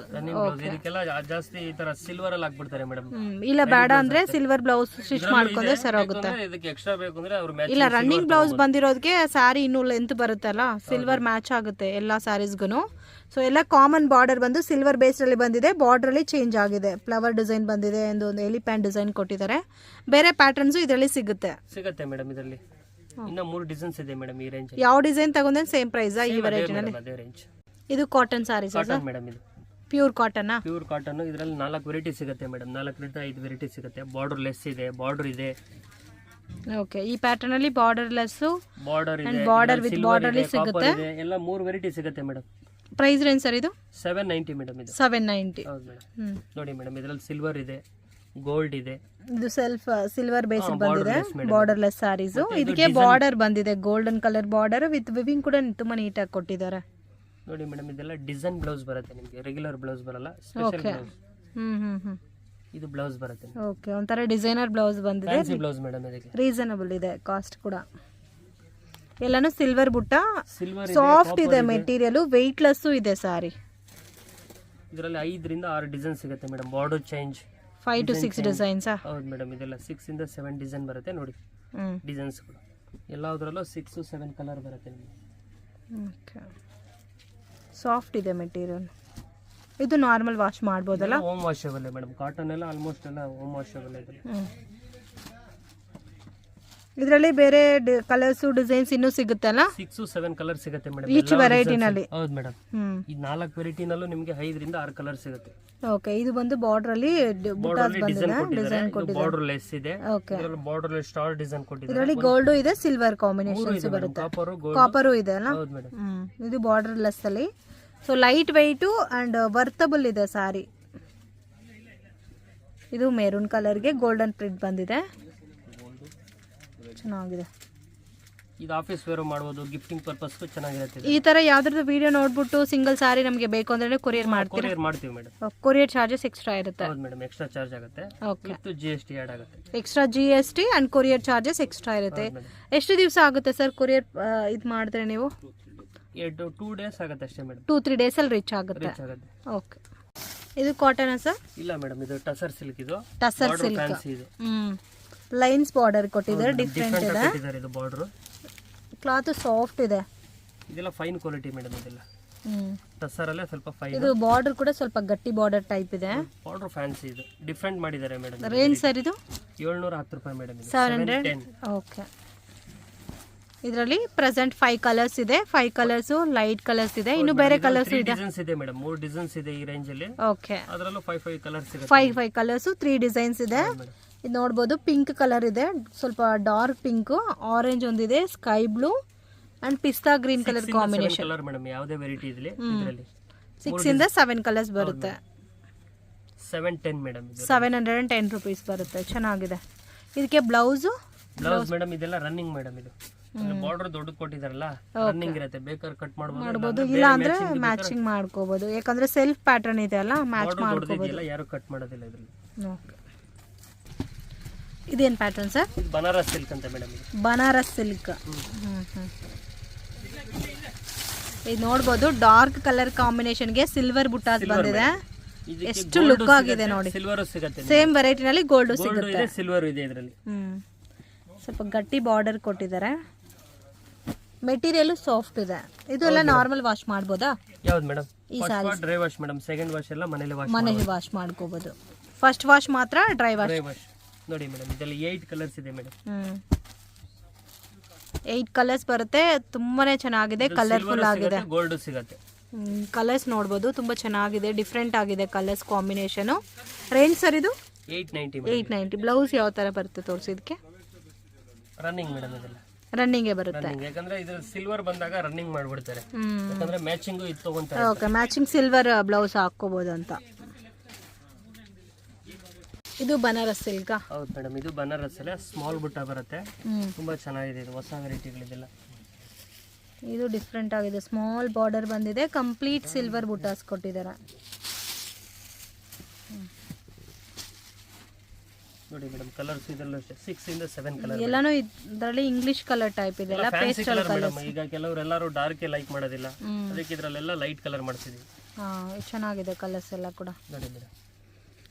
ಇದಕ್ಕೆಲ್ಲ ಜಾಸ್ತಿ ಈ ತರ ಸಿಲ್ವರ್ ಅಲ್ಲಿ ಹಾಕ್ಬಿಡ್ತಾರೆ ಮೇಡಮ್. ಇಲ್ಲ ಬೇಡ ಅಂದ್ರೆ ಸಿಲ್ವರ್ ಬ್ಲೌಸ್ ಸ್ಟಿಚ್ ಮಾಡ್ಕೊಂಡ್ರೆ ಸರ್ ಹೋಗುತ್ತೆ. ಇದಕ್ಕೆ ಎಕ್ಸ್ಟ್ರಾ ಬೇಕು ಅಂದ್ರೆ ಅವರು ಮ್ಯಾಚ್. ಇಲ್ಲ, ರನ್ನಿಂಗ್ ಬ್ಲೌಸ್ ಬಂದಿರೋದಕ್ಕೆ ಸ್ಯಾರಿ ಇನ್ನೂ ಲೆಂತ್ ಬರುತ್ತಲ್ಲ, ಸಿಲ್ವರ್ ಮ್ಯಾಚ್ ಆಗುತ್ತೆ ಎಲ್ಲಾ ಸ್ಯಾರೀಸ್ಗೂ. ಸೊ ಎಲ್ಲ ಕಾಮನ್ ಬಾರ್ಡರ್ ಬಂದು ಸಿಲ್ವರ್ ಬೇಸ್ ಅಲ್ಲಿ ಬಂದಿದೆ. ಬಾರ್ಡರ್ ಅಲ್ಲಿ ಚೇಂಜ್ ಆಗಿದೆ, ಫ್ಲವರ್ ಡಿಸೈನ್ ಬಂದಿದೆ, ಒಂದು ಎಲಿಫೆಂಟ್ ಡಿಸೈನ್ ಕೊಟ್ಟಿದ್ದಾರೆ. ಬೇರೆ ಪ್ಯಾಟರ್ನ್ಸ್ ಇದರಲ್ಲಿ ಸಿಗುತ್ತೆ ಮೇಡಮ್. ಇದರಲ್ಲಿ ಇನ್ನ 3 ಡಿಸೈನ್ಸ್ ಇದೆ ಮೇಡಮ್ ಈ ರೇಂಜ್. ಯಾವ ಡಿಸೈನ್ ತಗೊಂಡ್ರೆ ಸೇಮ್ ಪ್ರೈಸ್ ಈ ವೆರೈಟಿನಲ್ಲಿ? ಅದೇ ರೇಂಜ್. ಇದು ಕಾಟನ್ ಸಾರೀಸ್ ಮೇಡಮ್. ಇದು ಪ್ಯೂರ್ ಕಾಟನ್. Pure cotton. ಇದರಲ್ಲಿ 4 ವೆರೈಟಿ ಸಿಗುತ್ತೆ ಮೇಡಮ್. 4 5 ವೆರೈಟಿ ಸಿಗುತ್ತೆ. ಬಾರ್ಡರ್ ಲೆಸ್ ಇದೆ, ಬಾರ್ಡರ್ ಇದೆ. ಓಕೆ, ಈ ಪ್ಯಾಟರ್ನ್ ಅಲ್ಲಿ ಬಾರ್ಡರ್ ಲೆಸ್, ಬಾರ್ಡರ್ ಇದೆ, ಬಾರ್ಡರ್ ವಿತ್ ಬಾರ್ಡರ್ ಅಲ್ಲಿ ಸಿಗುತ್ತೆ. ಎಲ್ಲ 3 ವೆರೈಟಿ ಸಿಗುತ್ತೆ ಮೇಡಮ್. ಪ್ರೈಸ್ ರೇಂಜ್ ಸರ್ ಇದು 790 ಮೇಡಮ್. ಇದು 790. ಹೌದು ಮೇಡಮ್. ನೋಡಿ ಮೇಡಮ್, ಇದರಲ್ಲಿ ಸಿಲ್ವರ್ ಇದೆ, ಗೋಲ್ಡ್ ಇದೆ. ಇದು ಸೆಲ್ಫ್ ಸಿಲ್ವರ್ ಬೇಸ್ ಬಂದಿದೆ, ಬಾರ್ಡರ್ ಲೆಸ್ ಸಾರೀಸ್. ಇದಕ್ಕೆ ಬಾರ್ಡರ್ ಬಂದಿದೆ, golden colour border with viewing ಕೂಡ ತುಂಬಾ ನೀಟಾಗಿ ಕೊಟ್ಟಿದ್ದಾರೆ. ನೋಡಿ ಮೇಡಮ್, ಇದೆಲ್ಲ ಡಿಸೈನ್ ಬ್ಲೌಸ್ ಬರುತ್ತೆ ನಿಮಗೆ. ರೆಗ್ಯುಲರ್ ಬ್ಲೌಸ್ ಬರಲ್ಲ, ಸ್ಪೆಷಲ್ ಬ್ಲೌಸ್. ಇದು ಬ್ಲೌಸ್ ಬರುತ್ತೆ. ಓಕೆ, ಒಂಥರ ಡಿಸೈನರ್ ಬ್ಲೌಸ್ ಬಂದಿದೆ. Fancy blouse madam. ಇದಕ್ಕೆ ರೀಸನಬಲ್ ಇದೆ ಕಾಸ್ಟ್ ಕೂಡ. ಎಲ್ಲಾನು ಸಿಲ್ವರ್ ಬುಟ್ಟ, ಸಾಫ್ಟ್ ಇದೆ ಮೆಟೀರಿಯಲ್, ವೆಯ್ಟ್ಲೆಸ್ ಇದೆ ಸಾರಿ. ಇದರಲ್ಲಿ 5 ರಿಂದ 6 ಡಿಸೈನ್ ಸಿಗುತ್ತೆ madam. Border change 5 to 6 designs. ಹೌದು ಮೇಡಮ್. ಇದೆಲ್ಲ 6 ಇಂದ 7 ಡಿಸೈನ್ ಬರುತ್ತೆ ನೋಡಿ. ಡಿಸೈನ್ಸ್ ಎಲ್ಲದರಲ್ಲೂ 6 to 7 ಕಲರ್ ಬರುತ್ತೆ ನಿಮಗೆ. ಓಕೆ, ಸಾಫ್ಟ್ ಇದೆ ಮೆಟೀರಿಯಲ್. ಇದು ನಾರ್ಮಲ್ ವಾಶ್ ಮಾಡ್ಬೋದಲ್ಲ? Home washable madam. ಕಾಟನ್ ಎಲ್ಲ ಆಲ್ಮೋಸ್ಟ್ ಎಲ್ಲ ಹೋಮ್ ವಾಷಬಲ್ ಇದೆ. ಇದರಲ್ಲಿ ಬೇರೆ ಕಲರ್ಸ್ ಡಿಸೈನ್ಸ್ ಇನ್ನೂ ಸಿಗುತ್ತಲ್ಲ? 6 7 ಕಲರ್ ಸಿಗುತ್ತೆ ಮೇಡಮ್. ಈಚ್ ವೆರೈಟಿನಲ್ಲಿ. ಹೌದು ಮೇಡಮ್. ಈ 4 ವೆರೈಟಿನಲ್ಲೂ ನಿಮಗೆ 5 ರಿಂದ 6 ಕಲರ್ ಸಿಗುತ್ತೆ. ಓಕೆ, ಇದು ಬಂದು ಬಾರ್ಡರ್ ಅಲ್ಲಿ ಡಿಸೈನ್ ಕೊಟ್ಟಿದ್ದಾರೆ. ಬಾರ್ಡರ್ ಲೆಸ್ ಇದೆ. ಇದರಲ್ಲಿ ಬಾರ್ಡರ್ ಅಲ್ಲಿ ಸ್ಟಾರ್ ಡಿಸೈನ್ ಕೊಟ್ಟಿದ್ದಾರೆ. ಇದರಲ್ಲಿ ಗೋಲ್ಡ್ ಇದೆ, ಸಿಲ್ವರ್ ಕಾಂಬಿನೇಷನ್ಸ್ ಬರುತ್ತೆ. ಕಾಪರ್ ಇದೆ ಅಲ್ಲ? ಹೌದು ಮೇಡಮ್. ಇದು ಬಾರ್ಡರ್ ಲೆಸ್ ಅಲ್ಲಿ. ಸೊ ಲೈಟ್ ವೆಯ್ಟ್ ಅಂಡ್ ವರ್ತಬಲ್ ಇದೆ ಸಾರಿ. ಇದು ಮೆರೂನ್ ಕಲರ್ಗೆ ಗೋಲ್ಡನ್ ಪ್ರಿಂಟ್ ಬಂದಿದೆ, ಚೆನ್ನಾಗಿದೆ. ಇದು ಆಫೀಸ್ ವೇರ್ ಮಾಡಬಹುದು, ಗಿಫ್ಟಿಂಗ್ ಪರ್ಪಸ್ ಚೆನ್ನಾಗಿರುತ್ತೆ. ಈ ತರ ಯಾವ್ದಾದ್ರು ವಿಡಿಯೋ ನೋಡ್ಬಿಟ್ಟು ಸಿಂಗಲ್ ಸಾರಿ ನಮಗೆ ಬೇಕು ಅಂದ್ರೆ ಕೊರಿಯರ್ ಮಾಡ್ತೀರಾ? ಕೊರಿಯರ್ ಮಾಡ್ತೀವಿ ಮೇಡಮ್. ಕೊರಿಯರ್ ಚಾರ್ಜಸ್ ಎಕ್ಸ್ಟ್ರಾ ಇರುತ್ತೆ? ಹೌದು ಮೇಡಮ್, ಎಕ್ಸ್ಟ್ರಾ ಚಾರ್ಜ್ ಆಗುತ್ತೆ. ಓಕೆ, ಮತ್ತು GST ಆಡ್ ಆಗುತ್ತೆ. Extra GST and courier charges extra ಇರುತ್ತೆ. ಎಷ್ಟು ದಿವಸ ಆಗುತ್ತೆ ಸರ್ ಕೊರಿಯರ್ ಇದು ಮಾಡಿದ್ರೆ ನೀವು? 2 ಡೇಸ್ ಆಗುತ್ತೆ ಅಷ್ಟೇ ಮೇಡಮ್. 2-3 ಡೇಸ್ ಅಲ್ಲಿ ರೀಚ್ ಆಗುತ್ತೆ. ಓಕೆ, ಇದು ಕಾಟನ್ ಸರ್? ಇಲ್ಲ ಮೇಡಮ್, ಇದು ಟಸರ್ ಸಿಲ್ಕ್. ಇದು ಟಸರ್ ಸಿಲ್ಕ್ ಫ್ಯಾನ್ಸಿ ಇದೆ. ಲೈನ್ಸ್ ಬಾರ್ಡರ್ ಕೊಟ್ಟಿದ್ದಾರೆ, ಡಿಫರೆಂಟ್ ಇದೆ. ಇದು ಬಾರ್ಡರ್ ಕ್ಲಾತ್ ಸಾಫ್ಟ್ ಇದೆ. ಇದೆಲ್ಲ ಫೈನ್ ಕ್ವಾಲಿಟಿ ಮೇಡಮ್. ಇದೆಲ್ಲ ಟಸರ್ ಅಲ್ಲೇ ಸ್ವಲ್ಪ ಫೈನ್. ಇದು ಬಾರ್ಡರ್ ಕೂಡ ಸ್ವಲ್ಪ ಗಟ್ಟಿ ಬಾರ್ಡರ್ ಟೈಪ್ ಇದೆ. ಬಾರ್ಡರ್ ಫ್ಯಾನ್ಸಿ ಇದೆ, ಡಿಫರೆಂಟ್ ಮಾಡಿದ್ದಾರೆ ಮೇಡಮ್. ರೇಂಜ್ ಸರ್ ಇದು? 710 ರೂಪಾಯಿ ಮೇಡಮ್. 710. ಓಕೆ, ಇದರಲ್ಲಿ ಪ್ರೆಸೆಂಟ್ 5 ಕಲರ್ಸ್ ಇದೆ. 5 ಕಲರ್ಸ್ ಲೈಟ್ ಕಲರ್ಸ್ ಇದೆ, ಇನ್ನು ಬೇರೆ ಕಲರ್ಸ್ ಇದೆ. ಡಿಸೈನ್ಸ್ ಇದೆ ಮೇಡಮ್, 3 ಡಿಸೈನ್ಸ್ ಇದೆ ಈ ರೇಂಜ್ ಅಲ್ಲಿ. ಓಕೆ, ಅದರಲ್ಲೂ 5 ಕಲರ್ಸ್ ಇದೆ. 5 ಕಲರ್ಸ್ 3 ಡಿಸೈನ್ಸ್ ಇದೆ. ಇದು ನೋಡ್ಬೋದು, ಪಿಂಕ್ ಕಲರ್ ಇದೆ, ಸ್ವಲ್ಪ ಡಾರ್ಕ್ ಪಿಂಕ್, ಆರೆಂಜ್ ಒಂದಿದೆ, ಸ್ಕೈ ಬ್ಲೂ ಅಂಡ್ ಪಿಸ್ತಾ green colour combination. Colour madam, ಯಾವುದೇ ವೆರೈಟಿ ಇದರಲ್ಲಿ. ಇದರಲ್ಲಿ 6 ಇಂದ 7 ಕಲರ್ಸ್ ಬರುತ್ತೆ. 710 ಮೇಡಮ್. 710 ರೂಪೀಸ್ ಬರುತ್ತೆ, ಚೆನ್ನಾಗಿದೆ. ಇದಕ್ಕೆ ಬ್ಲೌಸ್ ಮೇಡಮ್ ಇದೆಲ್ಲ ರನ್ನಿಂಗ್ ಮೇಡಮ್. ಇದು ಬಾರ್ಡರ್ ದೊಡ್ಡ ಕೊಟ್ಟಿದಾರಲ್ಲ, ರನ್ನಿಂಗ್ ಇರುತ್ತೆ. ಬೇಕಾದ್ರೆ ಕಟ್ ಮಾಡಬಹುದು, ಇಲ್ಲ ಅಂದ್ರೆ ಮ್ಯಾಚಿಂಗ್ ಮಾಡ್ಕೋಬಹುದು. ಯಾಕಂದ್ರೆ ಸೆಲ್ಫ್ ಪ್ಯಾಟರ್ನ್ ಇದೆ ಅಲ್ಲ, ಮ್ಯಾಚ್ ಮಾಡ್ಕೋಬಹುದು. ಯಾರು ಕಟ್ ಮಾಡೋದಿಲ್ಲ ಇದರಲ್ಲಿ. ಓಕೆ, ಇದೇನ್ ಪ್ಯಾಟರ್ನ್ ಸರ್? ಬನಾರಸ್ ಸಿಲ್ಕ್ ಅಂತ ಮೇಡಮ್. ಬನಾರಸ್ ಸಿಲ್ಕ್. ಇದು ನೋಡ್ಬೋದು, ಡಾರ್ಕ್ ಕಲರ್ ಕಾಂಬಿನೇಷನ್ಗೆ ಸಿಲ್ವರ್ ಬುಟ್ಟಾಸ್ ಬಂದಿದೆ. ಎಷ್ಟು ಲುಕ್ ಆಗಿದೆ ನೋಡಿ. ಸಿಲ್ವರ್ ಸಿಗುತ್ತೆ, ಸೇಮ್ ವೆರೈಟಿ ನಲ್ಲಿ ಗೋಲ್ಡ್ ಸಿಗುತ್ತೆ, ಸಿಲ್ವರ್ ಇದೆ ಇದರಲ್ಲಿ. ಸ್ವಲ್ಪ ಗಟ್ಟಿ ಬಾರ್ಡರ್ ಕೊಟ್ಟಿದ್ದಾರೆ. ಮೆಟೀರಿಯಲ್ ಸಾಫ್ಟ್ ಇದೆ. ಇದು ಎಲ್ಲ ನಾರ್ಮಲ್ ವಾಶ್ ಮಾಡಬಹುದಾ? ಯಾವ್ದು madam? First wash dry wash madam, second wash ಎಲ್ಲ ಮನೆಯಲ್ಲಿ ವಾಶ್ ಮಾಡ್ಕೋಬಹುದು. ಫಸ್ಟ್ ವಾಶ್ ಮಾತ್ರ ಡ್ರೈ ವಾಶ್. ನೋಡಿ ಮೇಡಮ್, ಇದರಲ್ಲಿ 8 ಕಲರ್ಸ್ ಇದೆ ಮೇಡಮ್. 8 ಕಲರ್ಸ್ ಬರುತ್ತೆ, ತುಂಬಾನೇ ಚೆನ್ನಾಗಿದೆ, ಕಲರ್ಫುಲ್ ಆಗಿದೆ. ಗೋಲ್ಡ್ ಸಿಗುತ್ತೆ. ಕಲರ್ಸ್ ನೋಡಬಹುದು, ತುಂಬಾ ಚೆನ್ನಾಗಿದೆ, ಡಿಫರೆಂಟ್ ಆಗಿದೆ ಕಲರ್ಸ್ ಕಾಂಬಿನೇಷನ್. ರೇಂಜ್ ಸರ್ ಇದು? 890. ಬ್ಲೌಸ್ ಯಾವ ತರ ಬರುತ್ತೆ ತೋರಿಸಿ. ಇದಕ್ಕೆ ರನ್ನಿಂಗ್ ಮೇಡಮ್, ಇದೆಲ್ಲ ರನ್ನಿಂಗ್ ಬರುತ್ತೆ. ಯಾಕಂದ್ರೆ ಇದು ಸಿಲ್ವರ್ ಬಂದಾಗ ರನ್ನಿಂಗ್ ಮಾಡ್ಬಿಡ್ತಾರೆ, ಯಾಕಂದ್ರೆ ಮ್ಯಾಚಿಂಗ್ ಇದು ತಗೊಂತಾರೆ. ಓಕೆ, ಮ್ಯಾಚಿಂಗ್ ಸಿಲ್ವರ್ ಬ್ಲೌಸ್ ಹಾಕೋಬಹುದು ಅಂತ. ಇದು ಬನಾರಸ್ ಸಿಲ್ಕ್. ಹೌದು ಮೇಡಮ್, ಇದು ಬನಾರಸ್ ಅಲ್ಲೇ ಸ್ಮಾಲ್ ಬುಟ್ಟ ಬರುತ್ತೆ, ತುಂಬಾ ಚೆನ್ನಾಗಿದೆ. ಇದು ಹೊಸ ವೆರೈಟಿಗಳಿದೆಲ್ಲ. ಇದು ಡಿಫ್ರೆಂಟ್ ಆಗಿದೆ, ಸ್ಮಾಲ್ ಬಾರ್ಡರ್ ಬಂದಿದೆ, ಕಂಪ್ಲೀಟ್ ಸಿಲ್ವರ್ ಬುಟ್ಟಾಸ್ ಕೊಟ್ಟಿದ್ದಾರೆ. ನೋಡಿ ಮೇಡಮ್, ಕಲರ್ಸ್ ಇದೆಲ್ಲ 6 ಇಂದ 7 ಕಲರ್. ಎಲ್ಲಾನು ಇದರಲ್ಲಿ ಇಂಗ್ಲಿಷ್ ಕಲರ್ ಟೈಪ್ ಇದೆ, ಎಲ್ಲ ಪೇಸ್ಟಲ್ ಕಲರ್. ಈಗ ಕೆಲವರು ಎಲ್ಲರೂ ಡಾರ್ಕ್ ಲೈಕ್ ಮಾಡೋದಿಲ್ಲ, ಅದಕ್ಕೆ ಇದರಲ್ಲೆಲ್ಲ ಲೈಟ್ ಕಲರ್ ಮಾಡ್ತಿದೀವಿ. ಚೆನ್ನಾಗಿದೆ ಕಲರ್ಸ್ ಎಲ್ಲ ಕೂಡ. ನೋಡಿ ಮೇಡಮ್,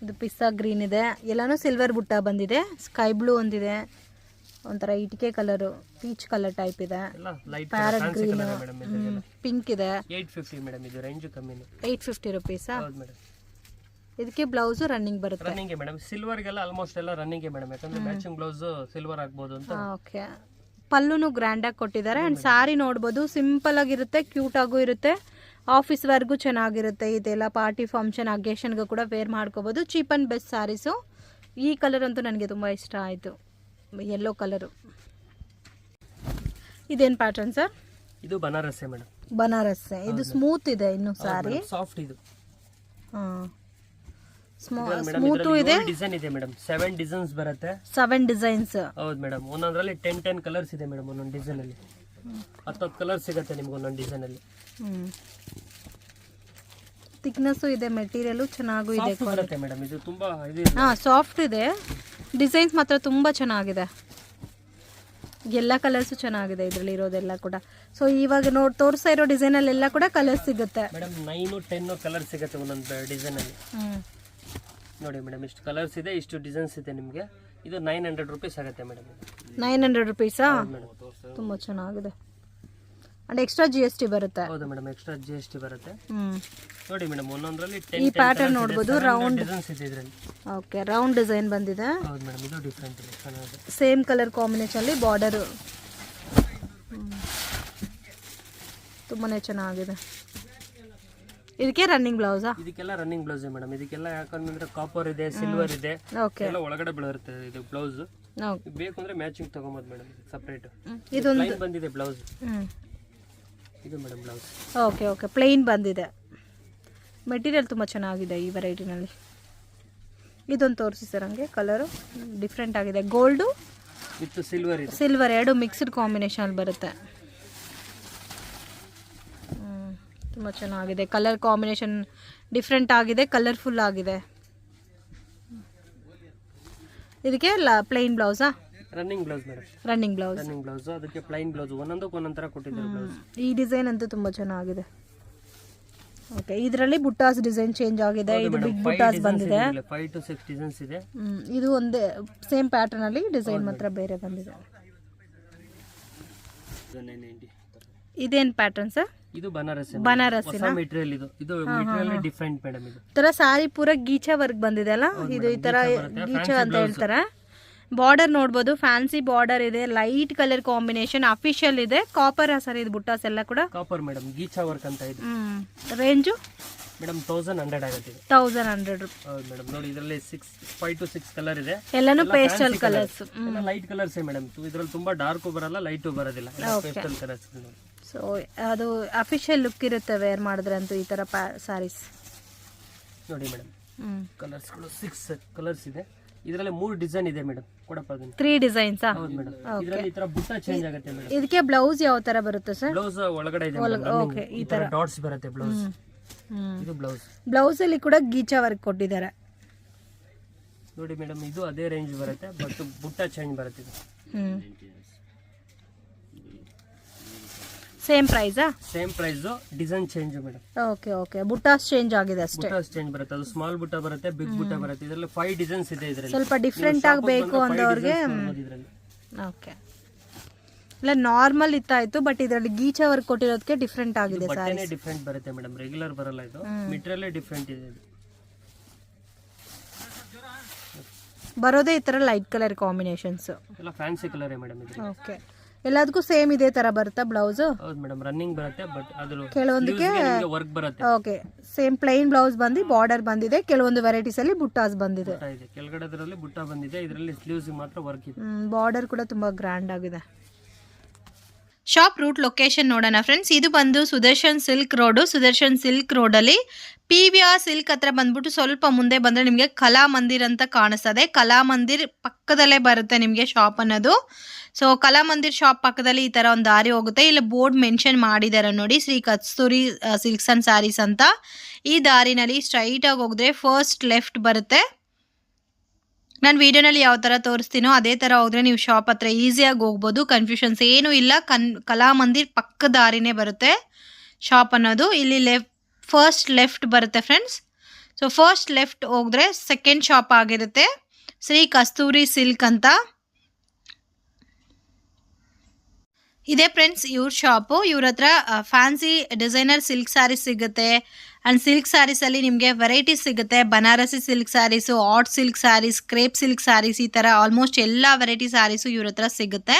ಇದು ಪಿಸ್ತಾ ಗ್ರೀನ್ ಇದೆ, ಎಲ್ಲಾನು ಸಿಲ್ವರ್ ಬುಟ್ಟ ಬಂದಿದೆ. ಸ್ಕೈ ಬ್ಲೂ ಒಂದಿದೆ, ಒಂಥರ ಇಟಿಕೆ ಕಲರ್, ಪೀಚ್ ಕಲರ್ ಟೈಪ್ ಇದೆ, ಪ್ಯಾರಟ್ ಗ್ರೀನ್, ಪಿಂಕ್ ಇದೆ. 850 ಮೇಡಮ್, ಇದು ರೇಂಜ್ ಕಮ್ಮಿನೇ. 850 ರೂಪೀಸ್. ಹೌದು ಮೇಡಮ್. ಇದಕ್ಕೆ ಬ್ಲೌಸ್ ರನ್ನಿಂಗ್ ಬರುತ್ತೆ. ರನ್ನಿಂಗ್ ಮೇಡಮ್, ಸಿಲ್ವರ್ ಗೆಲ್ಲ ಆಲ್ಮೋಸ್ಟ್ ಎಲ್ಲ ರನ್ನಿಂಗ್ ಮೇಡಮ್, ಯಾಕಂದ್ರೆ ಮ್ಯಾಚಿಂಗ್ ಬ್ಲೌಸ್ ಸಿಲ್ವರ್ ಆಗ್ಬೋದು ಅಂತ. ಓಕೆ, ಪಲ್ಲುನು ಗ್ರ್ಯಾಂಡ್ ಆಗಿ ಕೊಟ್ಟಿದ್ದಾರೆ. ಅಂಡ್ ಸಾರಿ ನೋಡ್ಬೋದು, ಸಿಂಪಲ್ ಆಗಿರುತ್ತೆ, ಕ್ಯೂಟ್ ಆಗು ಇರುತ್ತೆ, ಆಫೀಸ್ ವರ್ಗೂ ಚೆನ್ನಾಗಿರುತ್ತೆ. ಇದೆಲ್ಲ ಪಾರ್ಟಿ ಫಂಕ್ಷನ್ ಅಕೇಶನ್ಗೂ ಕೂಡ ವೇರ್ ಮಾಡ್ಕೋಬಹುದು. ಚೀಪ್ ಅಂಡ್ ಬೆಸ್ಟ್ ಸಾರೀಸು. ಈ ಕಲರ್ ಅಂತೂ ನನಗೆ ತುಂಬಾ ಇಷ್ಟ ಆಯಿತು, ಯೆಲ್ಲೋ ಕಲರು. ಇದೇನು ಪ್ಯಾಟರ್ನ್ ಸರ್? ಇದು ಬನಾರಸ್ ಮೇಡಮ್. ಬನಾರಸ್, ಇದು ಸ್ಮೂತ್ ಇದೆ, ಇನ್ನು ಸಾರಿ ಸಾಫ್ಟ್. ಇದು ಸ್ಮೂತ್ ಇದೆ. ಡಿಸೈನ್ ಇದೆ ಮೇಡಮ್, 7 ಡಿಸೈನ್ಸ್ ಬರುತ್ತೆ. 7 ಡಿಸೈನ್ಸ್. ಹೌದು ಮೇಡಮ್, ಒಂದೊಂದರಲ್ಲಿ 10 ಕಲರ್ಸ್ ಇದೆ ಮೇಡಮ್. ಒಂದೊಂದು ಡಿಸೈನ್ ಅಲ್ಲಿ 10 ಕಲರ್ ಸಿಗುತ್ತೆ ನಿಮ್ಗೆ ಒಂದೊಂದು ಡಿಸೈನ್ ಅಲ್ಲಿ. ಥಿಕ್ನೆಸ್ ಇದೆ, ಮೆಟೀರಿಯಲ್ ಚೆನ್ನಾಗೂ ಇದೆ, ಬರುತ್ತೆ ಮೇಡಮ್. ಇದು ತುಂಬಾ ಸಾಫ್ಟ್ ಇದೆ. ಡಿಸೈನ್ಸ್ ಮಾತ್ರ ತುಂಬಾ ಚೆನ್ನಾಗಿದೆ, ಎಲ್ಲ ಕಲರ್ಸ್ ಚೆನ್ನಾಗಿದೆ ಇದರಲ್ಲಿ ಇರೋದೆಲ್ಲ ಕೂಡ. ಸೊ ಇವಾಗ ತೋರಿಸ್ತಾ ಇರೋ ಡಿಸೈನ್ ಅಲ್ಲಿ ಎಲ್ಲ ಕೂಡ ಕಲರ್ಸ್ ಸಿಗುತ್ತೆ ಮೇಡಮ್. 9-10 ಕಲರ್ ಸಿಗುತ್ತೆ ಒಂದೊಂದು ಡಿಸೈನ್ ಅಲ್ಲಿ. ನೋಡಿ ಮೇಡಮ್, ಇಷ್ಟು ಕಲರ್ಸ್ ಇದೆ, ಇಷ್ಟು ಡಿಸೈನ್ಸ್ ಇದೆ ನಿಮಗೆ. ಇದು 900 ರೂಪೀಸ್ ಆಗುತ್ತೆ ಮೇಡಮ್. 900 ರೂಪೀಸಾ? ತುಂಬ ಚೆನ್ನಾಗಿದೆ. ಅಂಡ್ ಎಕ್ಸ್ಟ್ರಾ GST ಬರುತ್ತೆ. ಹೌದು ಮೇಡಮ್, ಎಕ್ಸ್ಟ್ರಾ GST ಬರುತ್ತೆ. ಹ್ಮ್, ನೋಡಿ ಮೇಡಮ್, ಒಂದೊಂದರಲ್ಲಿ ಈ ಪ್ಯಾಟರ್ನ್ ನೋಡ್ಬೋದು. ರೌಂಡ್ ಡಿಸೈನ್ಸ್ ಇದೆ ಇದರಲ್ಲಿ. ಓಕೆ, ರೌಂಡ್ ಡಿಸೈನ್ ಬಂದಿದೆ. ಹೌದು ಮೇಡಮ್, ಇದು ಡಿಫ್ರೆಂಟ್ ಇದೆ, ಚೆನ್ನಾಗಿದೆ. ಸೇಮ್ ಕಲರ್ ಕಾಂಬಿನೇಷನ್ ಅಲ್ಲಿ ಬಾರ್ಡರ್ ತುಂಬಾನೇ ಚೆನ್ನಾಗಿದೆ. ಇದಕ್ಕೆ ರನ್ನಿಂಗ್ ಬ್ಲೌಸಾ? ಇದಕ್ಕೆಲ್ಲ ರನ್ನಿಂಗ್ ಬ್ಲೌಸ್ ಮೇಡಮ್. ಇದಕ್ಕೆಲ್ಲ ಯಾಕಂದ್ರೆ ಕಾಪರ್ ಇದೆ, ಸಿಲ್ವರ್ ಇದೆ, ಎಲ್ಲ ಒಳಗಡೆ ಬೀಳುತ್ತೆ ಇದು ಬ್ಲೌಸ್. ಬೇಕು ಅಂದ್ರೆ ಮ್ಯಾಚಿಂಗ್ ತಗೊಬೋದು ಮೇಡಮ್, ಸಪರೇಟ್. ಇದು ಪ್ಲೈನ್ ಬಂದಿದೆ ಬ್ಲೌಸ್. ಇದು madam blouse. Okay okay, plain ಬಂದಿದೆ. ಮೆಟೀರಿಯಲ್ ತುಂಬ ಚೆನ್ನಾಗಿದೆ ಈ ವೆರೈಟಿನಲ್ಲಿ. ಇದೊಂದು ತೋರಿಸಿ ಸರ್, ಹಂಗೆ ಕಲರು ಡಿಫ್ರೆಂಟ್ ಆಗಿದೆ. ಗೋಲ್ಡು ವಿತ್ ಸಿಲ್ವರ್ ಇದೆ, ಸಿಲ್ವರ್ ಎರಡು ಮಿಕ್ಸ್ಡ್ ಕಾಂಬಿನೇಷನ್ ಬರುತ್ತೆ. ತುಂಬ ಚೆನ್ನಾಗಿದೆ. ಕಲರ್ ಕಾಂಬಿನೇಷನ್ ಡಿಫ್ರೆಂಟ್ ಆಗಿದೆ, ಕಲರ್ಫುಲ್ ಆಗಿದೆ. ಇದಕ್ಕೆ ಪ್ಲೈನ್ ಬ್ಲೌಸಾ? Running blouse madam. Running blouse. Running blouse, ಅದಕ್ಕೆ ಪ್ಲೈನ್ ಬ್ಲೌಸ್. ಒಂದೊಂದಕ್ಕೆ ಒಂದೊಂದು ಥರ ಕೊಟ್ಟಿದ್ದಾರೆ ಬ್ಲೌಸ್. ಈ ಡಿಸೈನ್ ಅಂತೂ ತುಂಬ ಚೆನ್ನಾಗಿದೆ. ಓಕೆ, ಇದರಲ್ಲಿ ಬುಟ್ಟಾಸ್ ಡಿಸೈನ್ ಚೇಂಜ್ ಆಗಿದೆ. ಇದು ಬಿಗ್ ಬುಟ್ಟಾಸ್ ಬಂದಿದೆ. 5 to 6 ಡಿಸೈನ್ಸ್ ಇದೆ. ಇದು ಒಂದೇ ಸೇಮ್ ಪ್ಯಾಟರ್ನ್ ಅಲ್ಲಿ ಡಿಸೈನ್ ಮಾತ್ರ ಬೇರೆ ಬಂದಿದೆ. ಇದೇನ್ ಪ್ಯಾಟರ್ನ್ ಸರ್? ಇದು ಬನಾರಸ್. ಬನಾರಸ್ಸಿನ ಮೆಟೀರಿಯಲ್. ಇದು ಮೆಟೀರಿಯಲ್ ಡಿಫರೆಂಟ್ ಮೇಡಮ್. ಇದು ತರ ಸಾರಿ ಪೂರ ಗೀಚಾ ವರ್ಕ್ ಬಂದಿದೆ ಅಲ್ಲ, ಇದು ಈ ತರ ಗೀಚಾ ಅಂತ ಹೇಳ್ತಾರೆ. ಬಾರ್ಡರ್ ನೋಡ್ಬೋದು, ಫ್ಯಾನ್ಸಿ ಬಾರ್ಡರ್ ಇದೆ, ಲೈಟ್ ಕಲರ್ ಕಾಂಬಿನೇಷನ್, ಅಫಿಷಿಯಲ್ ಇದೆ. ಕಾಪರ್ ಸರ್ ಇದು ಬುಟ್ಟಾಸ್ ಎಲ್ಲ ಕೂಡ? ಕಾಪರ್ ಮೇಡಮ್, ಗೀಚಾ ವರ್ಕ್ ಅಂತ ಇದೆ. ರೇಂಜು ಮೇಡಮ್ 1100 ಆಗುತ್ತೆ. 1100. ಹೌದು ಮೇಡಮ್. ನೋಡಿ, ಇದರಲ್ಲಿ 5 to 6 ಕಲರ್ ಇದೆ. ಎಲ್ಲಾನು pastel colours. Light colours madam. ಇದರಲ್ಲಿ ತುಂಬಾ ಡಾರ್ಕ್ ಬರಲ್ಲ, ಲೈಟ್ ಬರೋದಿಲ್ಲ, ಪೇಸ್ಟಲ್ ಕಲರ್ಸ್. ಸೊ ಅದು ಅಫಿಷಿಯಲ್ ಲುಕ್ ಇರುತ್ತೆ ವೇರ್ ಮಾಡಿದ್ರೆ ಅಂತೂ ಈ ತರ ಸಾರೀಸ್. ನೋಡಿ ಮೇಡಮ್, ಕಲರ್ಸ್ಗಳು 6 ಕಲರ್ಸ್ ಇದೆ. ಇದರಲ್ಲಿ 3 ಡಿಸೈನ್ ಇದೆ ಮೇಡಮ್. ಕೊಡಪ್ಪ ಅದನ್ನ. 3 ಡಿಸೈನ್ಸ್. ಹೌದು ಮೇಡಮ್. ಇದರಲ್ಲಿ ಈ ತರ ಬುಟ್ಟ ಚೇಂಜ್ ಆಗುತ್ತೆ ಮೇಡಮ್. ಇದಕ್ಕೆ ಬ್ಲೌಸ್ ಯಾವ ತರ ಬರುತ್ತೆ ಸರ್? ಬ್ಲೌಸ್ ಒಳಗಡೆ ಇದೆ. ಓಕೆ, ಈ ತರ ಡಾಟ್ಸ್ ಬರುತ್ತೆ ಬ್ಲೌಸ್. ಇದು ಬ್ಲೌಸ್. ಬ್ಲೌಸ್ ಅಲ್ಲಿ ಕೂಡ ಗೀಚಾ ವರ್ಕ್ ಕೊಟ್ಟಿದ್ದಾರೆ. ನೋಡಿ ಮೇಡಮ್, ಇದು ಅದೇ ರೇಂಜ್ ಬರುತ್ತೆ, ಬಟ್ ಬುಟ್ಟ ಚೇಂಜ್ ಬರುತ್ತೆ. ಇದು ಸೇಮ್ ಪ್ರೈಸಾ? Same price, design change madam. Okay okay, ಬುಟ್ಟಾಸ್ ಚೇಂಜ್ ಆಗಿದೆ ಅಷ್ಟೇ. ಬುಟ್ಟಾಸ್ ಚೇಂಜ್ ಬರುತ್ತೆ. ಅದು ಸ್ಮಾಲ್ ಬುಟ್ಟ ಬರುತ್ತೆ, ಬಿಗ್ ಬುಟ್ಟ ಬರುತ್ತೆ. ಇದರಲ್ಲಿ 5 ಡಿಸೈನ್ಸ್ ಇದೆ. ಇದರಲ್ಲಿ ಸ್ವಲ್ಪ ಡಿಫ್ರೆಂಟ್ ಆಗಬೇಕು ಅಂದವ್ರಿಗೆ. ಓಕೆ, ಇಲ್ಲ ನಾರ್ಮಲ್ ಇತ್ತಾಯ್ತು, ಬಟ್ ಇದರಲ್ಲಿ ಗೀಚಾ ವರ್ಕ್ ಕೊಟ್ಟಿರೋದಕ್ಕೆ ಡಿಫ್ರೆಂಟ್ ಆಗಿದೆ. ಬಟ್ಟೆನೇ ಡಿಫ್ರೆಂಟ್ ಬರುತ್ತೆ ಮೇಡಮ್, ರೆಗ್ಯುಲರ್ ಬರಲ್ಲ. ಇದು ಮೆಟೀರಿಯಲ್ ಡಿಫ್ರೆಂಟ್ ಇದೆ. ಬರೋದೇ ಈ ತರ ಲೈಟ್ ಕಲರ್ ಕಾಂಬಿನೇಷನ್ಸ್, ಎಲ್ಲ ಫ್ಯಾನ್ಸಿ ಕಲರ್ ಮೇಡಮ್ ಇದು. ಓಕೆ, ಎಲ್ಲದಕ್ಕೂ ಸೇಮ್ ಇದೇ ತರ ಬರುತ್ತಾ ಬ್ಲೌಸ್? ಹೌದು ಮೇಡಮ್, ರನ್ನಿಂಗ್ ಬರುತ್ತೆ, ಬಟ್ ಅದು ಕೆಲವೊಂದಕ್ಕೆ ವರ್ಕ್ ಬರುತ್ತೆ. ಓಕೆ, ಸೇಮ್ ಪ್ಲೈನ್ ಬ್ಲೌಸ್ ಬಂದು ಬಾರ್ಡರ್ ಬಂದಿದೆ. ಕೆಲವೊಂದು ವೆರೈಟೀಸ್ ಅಲ್ಲಿ ಬುಟ್ಟಾಸ್ ಬಂದಿದೆ. ಕೆಳಗಡೆದರಲ್ಲಿ ಬುಟ್ಟ ಬಂದಿದೆ, ಇದರಲ್ಲಿ ಸ್ಲೀವ್ಸ್ ಮಾತ್ರ ವರ್ಕ್ ಇದೆ. ಬಾರ್ಡರ್ ಕೂಡ ತುಂಬಾ ಗ್ರ್ಯಾಂಡ್ ಆಗಿದೆ. ಶಾಪ್ ರೂಟ್ ಲೊಕೇಶನ್ ನೋಡೋಣ ಫ್ರೆಂಡ್ಸ್. ಇದು ಬಂದು Sudarshan silk road. Sudarshan silk ರೋಡಲ್ಲಿ PVR ಸಿಲ್ಕ್ ಹತ್ರ ಬಂದ್ಬಿಟ್ಟು ಸ್ವಲ್ಪ ಮುಂದೆ ಬಂದರೆ ನಿಮಗೆ ಕಲಾಮಂದಿರ್ ಅಂತ ಕಾಣಿಸ್ತದೆ. ಕಲಾಮಂದಿರ್ ಪಕ್ಕದಲ್ಲೇ ಬರುತ್ತೆ ನಿಮಗೆ ಶಾಪ್ ಅನ್ನೋದು. ಸೊ ಕಲಾಮಂದಿರ್ ಶಾಪ್ ಪಕ್ಕದಲ್ಲಿ ಈ ಥರ ಒಂದು ದಾರಿ ಹೋಗುತ್ತೆ. ಇಲ್ಲಿ ಬೋರ್ಡ್ ಮೆನ್ಷನ್ ಮಾಡಿದ್ದಾರೆ ನೋಡಿ, ಶ್ರೀ ಕಸ್ತೂರಿ ಸಿಲ್ಕ್ಸ್ ಅಂಡ್ ಸ್ಯಾರೀಸ್ ಅಂತ. ಈ ದಾರಿನಲ್ಲಿ ಸ್ಟ್ರೈಟಾಗಿ ಹೋಗಿದ್ರೆ ಫಸ್ಟ್ ಲೆಫ್ಟ್ ಬರುತ್ತೆ. ನಾನು ವಿಡಿಯೋನಲ್ಲಿ ಯಾವ ಥರ ತೋರಿಸ್ತೀನೋ ಅದೇ ಥರ ಹೋದರೆ ನೀವು ಶಾಪ್ ಹತ್ರ ಈಸಿಯಾಗಿ ಹೋಗ್ಬೋದು, ಕನ್ಫ್ಯೂಷನ್ಸ್ ಏನೂ ಇಲ್ಲ. ಕಲಾಮಂದಿರ್ ಪಕ್ಕ ದಾರಿನೇ ಬರುತ್ತೆ ಶಾಪ್ ಅನ್ನೋದು. ಇಲ್ಲಿ ಫಸ್ಟ್ ಲೆಫ್ಟ್ ಬರುತ್ತೆ ಫ್ರೆಂಡ್ಸ್. ಸೊ ಫಸ್ಟ್ ಲೆಫ್ಟ್ ಹೋಗಿದ್ರೆ ಸೆಕೆಂಡ್ ಶಾಪ್ ಆಗಿರುತ್ತೆ, ಶ್ರೀ ಕಸ್ತೂರಿ ಸಿಲ್ಕ್ ಅಂತ ಇದೆ ಫ್ರೆಂಡ್ಸ್ ಇವ್ರ ಶಾಪು. ಇವ್ರ ಹತ್ರ ಫ್ಯಾನ್ಸಿ ಡಿಸೈನರ್ ಸಿಲ್ಕ್ ಸ್ಯಾರೀಸ್ ಸಿಗುತ್ತೆ. ಆ್ಯಂಡ್ ಸಿಲ್ಕ್ ಸ್ಯಾರೀಸಲ್ಲಿ ನಿಮಗೆ ವೆರೈಟೀಸ್ ಸಿಗುತ್ತೆ. Banarasi silk saris, art silk saris, crepe silk saris, ಈ ಥರ ಆಲ್ಮೋಸ್ಟ್ ಎಲ್ಲ ವೆರೈಟಿ ಸ್ಯಾರೀಸು ಇವ್ರ ಹತ್ರ ಸಿಗುತ್ತೆ.